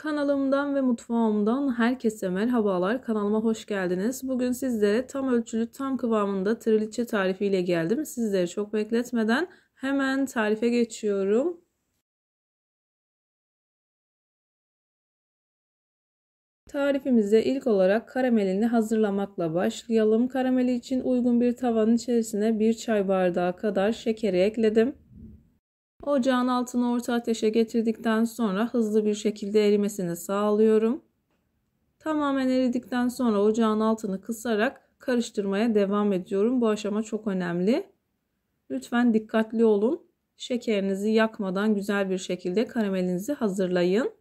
Kanalımdan ve mutfağımdan herkese merhabalar. Kanalıma hoş geldiniz. Bugün sizlere tam ölçülü, tam kıvamında trileçe tarifiyle geldim. Sizleri çok bekletmeden hemen tarife geçiyorum. Tarifimize ilk olarak karamelini hazırlamakla başlayalım. Karameli için uygun bir tavanın içerisine 1 çay bardağı kadar şekeri ekledim. Ocağın altını orta ateşe getirdikten sonra hızlı bir şekilde erimesini sağlıyorum. Tamamen eridikten sonra ocağın altını kısarak karıştırmaya devam ediyorum. Bu aşama çok önemli. Lütfen dikkatli olun. Şekerinizi yakmadan güzel bir şekilde karamelinizi hazırlayın.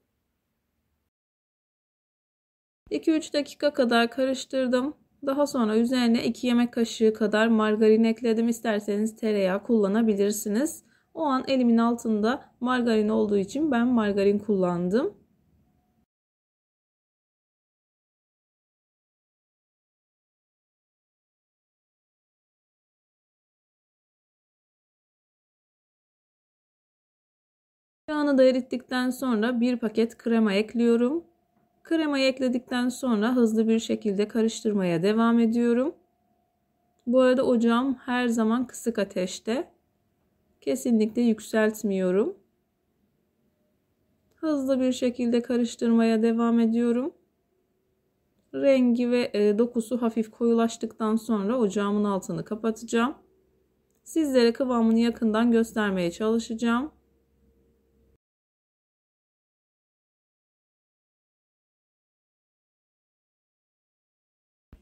2-3 dakika kadar karıştırdım. Daha sonra üzerine 2 yemek kaşığı kadar margarin ekledim. İsterseniz tereyağı kullanabilirsiniz. O an elimin altında margarin olduğu için ben margarin kullandım. Yağını da erittikten sonra 1 paket krema ekliyorum. Kremayı ekledikten sonra hızlı bir şekilde karıştırmaya devam ediyorum. Bu arada ocağım her zaman kısık ateşte. Kesinlikle yükseltmiyorum. Hızlı bir şekilde karıştırmaya devam ediyorum. Rengi ve dokusu hafif koyulaştıktan sonra ocağımın altını kapatacağım. Sizlere kıvamını yakından göstermeye çalışacağım.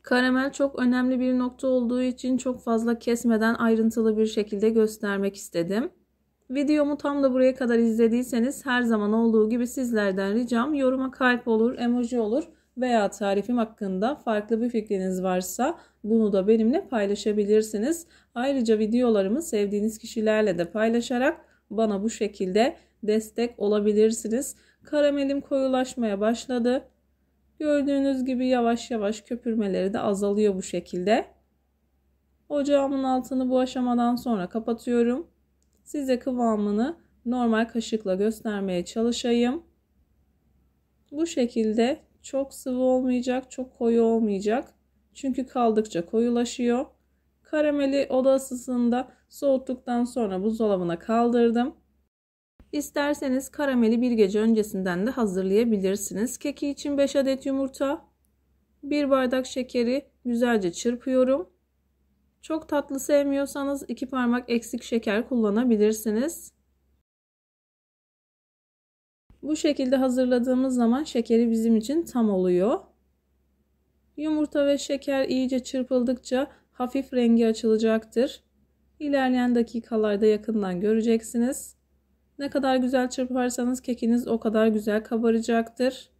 Karamel çok önemli bir nokta olduğu için çok fazla kesmeden ayrıntılı bir şekilde göstermek istedim. Videomu tam da buraya kadar izlediyseniz her zaman olduğu gibi sizlerden ricam yoruma kalp olur, emoji olur veya tarifim hakkında farklı bir fikriniz varsa bunu da benimle paylaşabilirsiniz. Ayrıca videolarımı sevdiğiniz kişilerle de paylaşarak bana bu şekilde destek olabilirsiniz. Karamelim koyulaşmaya başladı. Gördüğünüz gibi yavaş yavaş köpürmeleri de azalıyor bu şekilde. Ocağımın altını bu aşamadan sonra kapatıyorum. Size kıvamını normal kaşıkla göstermeye çalışayım. Bu şekilde çok sıvı olmayacak, çok koyu olmayacak. Çünkü kaldıkça koyulaşıyor. Karameli oda ısısında soğuttuktan sonra buzdolabına kaldırdım. İsterseniz karameli bir gece öncesinden de hazırlayabilirsiniz. Keki için 5 adet yumurta, 1 bardak şekeri güzelce çırpıyorum. Çok tatlı sevmiyorsanız 2 parmak eksik şeker kullanabilirsiniz. Bu şekilde hazırladığımız zaman şekeri bizim için tam oluyor. Yumurta ve şeker iyice çırpıldıkça hafif rengi açılacaktır. İlerleyen dakikalarda yakından göreceksiniz. Ne kadar güzel çırparsanız kekiniz o kadar güzel kabaracaktır.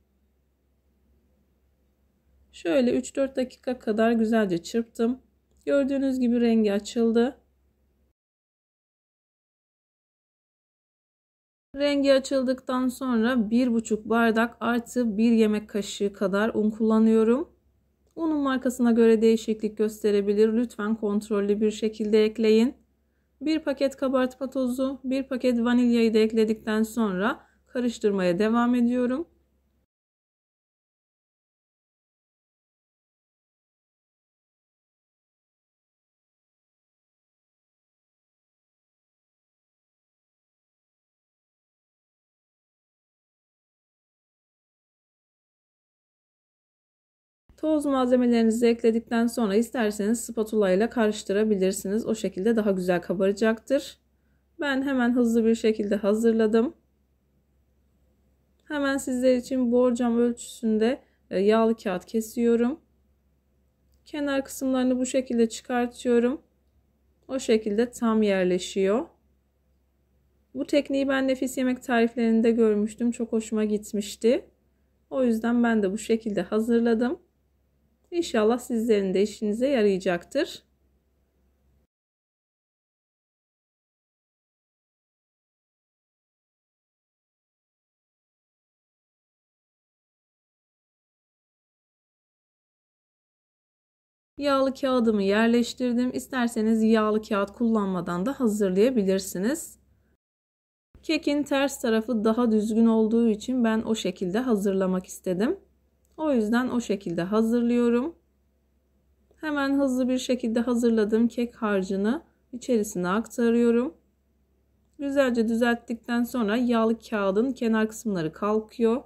Şöyle 3-4 dakika kadar güzelce çırptım. Gördüğünüz gibi rengi açıldı. Rengi açıldıktan sonra 1,5 bardak artı 1 yemek kaşığı kadar un kullanıyorum. Unun markasına göre değişiklik gösterebilir. Lütfen kontrollü bir şekilde ekleyin. 1 paket kabartma tozu, 1 paket vanilyayı da ekledikten sonra karıştırmaya devam ediyorum. Toz malzemelerinizi ekledikten sonra isterseniz spatula ile karıştırabilirsiniz. O şekilde daha güzel kabaracaktır. Ben hemen hızlı bir şekilde hazırladım. Hemen sizler için borcam ölçüsünde yağlı kağıt kesiyorum. Kenar kısımlarını bu şekilde çıkartıyorum. O şekilde tam yerleşiyor. Bu tekniği ben nefis yemek tariflerinde görmüştüm. Çok hoşuma gitmişti. O yüzden ben de bu şekilde hazırladım. İnşallah sizlerin de işinize yarayacaktır. Yağlı kağıdımı yerleştirdim. İsterseniz yağlı kağıt kullanmadan da hazırlayabilirsiniz. Kekin ters tarafı daha düzgün olduğu için ben o şekilde hazırlamak istedim. O yüzden o şekilde hazırlıyorum. Hemen hızlı bir şekilde hazırladığım kek harcını içerisine aktarıyorum. Güzelce düzelttikten sonra yağlı kağıdın kenar kısımları kalkıyor.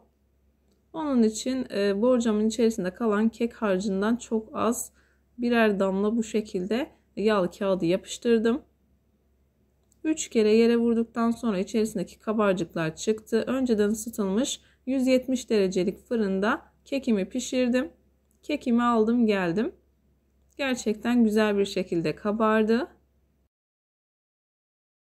Onun için borcamın içerisinde kalan kek harcından çok az birer damla bu şekilde yağlı kağıdı yapıştırdım. 3 kere yere vurduktan sonra içerisindeki kabarcıklar çıktı. Önceden ısıtılmış 170 derecelik fırında kekimi pişirdim. Kekimi aldım geldim. Gerçekten güzel bir şekilde kabardı.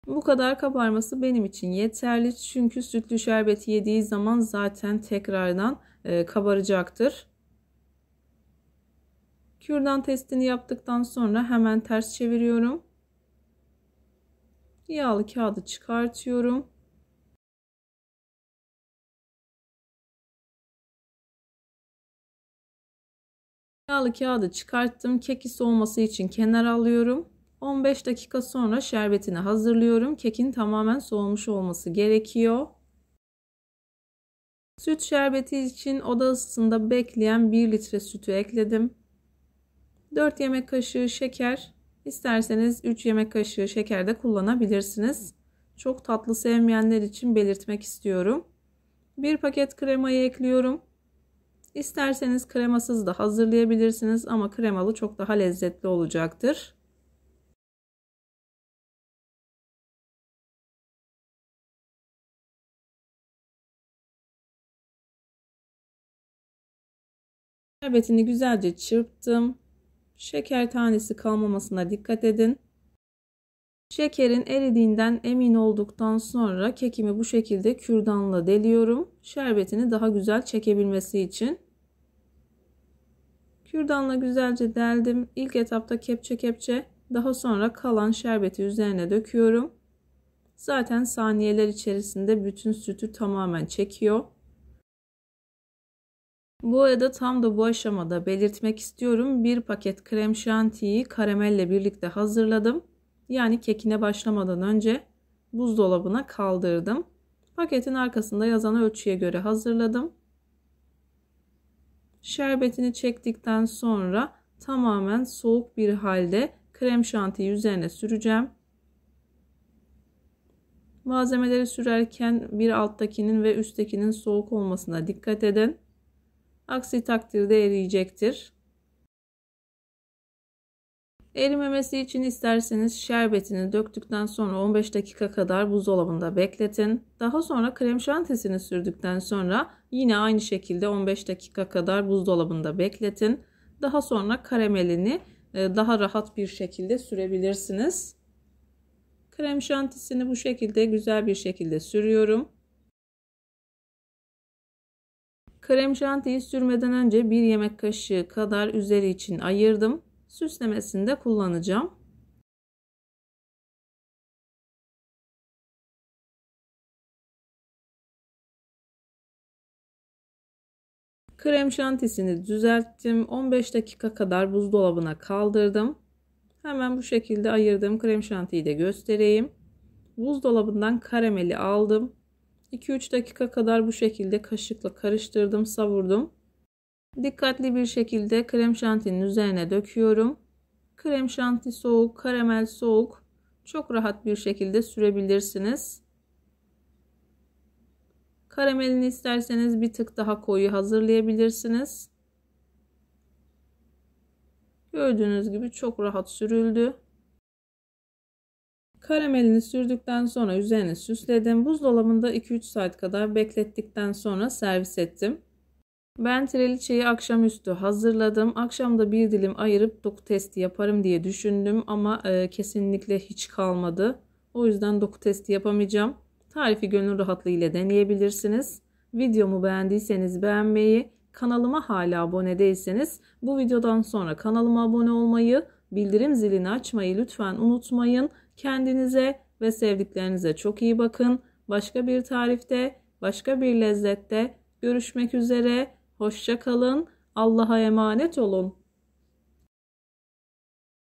Bu kadar kabarması benim için yeterli. Çünkü sütlü şerbeti yediği zaman zaten tekrardan kabaracaktır. Kürdan testini yaptıktan sonra hemen ters çeviriyorum. Yağlı kağıdı çıkartıyorum. Yağlı kağıdı çıkarttım. Keki soğuması için kenara alıyorum. 15 dakika sonra şerbetini hazırlıyorum. Kekin tamamen soğumuş olması gerekiyor. Süt şerbeti için oda ısısında bekleyen 1 litre sütü ekledim. 4 yemek kaşığı şeker, isterseniz 3 yemek kaşığı şeker de kullanabilirsiniz. Çok tatlı sevmeyenler için belirtmek istiyorum. 1 paket kremayı ekliyorum. İsterseniz kremasız da hazırlayabilirsiniz ama kremalı çok daha lezzetli olacaktır. Şerbetini güzelce çırptım. Şeker tanesi kalmamasına dikkat edin. Şekerin eridiğinden emin olduktan sonra kekimi bu şekilde kürdanla deliyorum. Şerbetini daha güzel çekebilmesi için. Kürdanla güzelce deldim. İlk etapta kepçe, daha sonra kalan şerbeti üzerine döküyorum. Zaten saniyeler içerisinde bütün sütü tamamen çekiyor. Bu arada tam da bu aşamada belirtmek istiyorum. 1 paket krem şantiyi karamelle birlikte hazırladım. Yani kekine başlamadan önce buzdolabına kaldırdım. Paketin arkasında yazan ölçüye göre hazırladım. Şerbetini çektikten sonra tamamen soğuk bir halde krem şantiyi üzerine süreceğim. Malzemeleri sürerken bir alttakinin ve üsttekinin soğuk olmasına dikkat edin. Aksi takdirde eriyecektir. Erimemesi için isterseniz şerbetini döktükten sonra 15 dakika kadar buzdolabında bekletin. Daha sonra krem şantisini sürdükten sonra yine aynı şekilde 15 dakika kadar buzdolabında bekletin. Daha sonra karamelini daha rahat bir şekilde sürebilirsiniz. Krem şantisini bu şekilde güzel bir şekilde sürüyorum. Krem şantiyi sürmeden önce 1 yemek kaşığı kadar üzeri için ayırdım. Süslemesini de kullanacağım. Krem şantisini düzelttim. 15 dakika kadar buzdolabına kaldırdım. Hemen bu şekilde ayırdığım krem şantiyi de göstereyim. Buzdolabından karameli aldım. 2-3 dakika kadar bu şekilde kaşıkla karıştırdım, savurdum. Dikkatli bir şekilde krem şantinin üzerine döküyorum. Krem şanti soğuk, karamel soğuk. Çok rahat bir şekilde sürebilirsiniz. Karamelini isterseniz bir tık daha koyu hazırlayabilirsiniz. Gördüğünüz gibi çok rahat sürüldü. Karamelini sürdükten sonra üzerine süsledim. Buzdolabında 2-3 saat kadar beklettikten sonra servis ettim. Ben treliçeyi akşamüstü hazırladım. Akşamda bir dilim ayırıp doku testi yaparım diye düşündüm ama kesinlikle hiç kalmadı. O yüzden doku testi yapamayacağım. Tarifi gönül rahatlığı ile deneyebilirsiniz. Videomu beğendiyseniz beğenmeyi, kanalıma hala abone değilseniz bu videodan sonra kanalıma abone olmayı, bildirim zilini açmayı lütfen unutmayın. Kendinize ve sevdiklerinize çok iyi bakın. Başka bir tarifte, başka bir lezzette görüşmek üzere. Hoşça kalın. Allah'a emanet olun.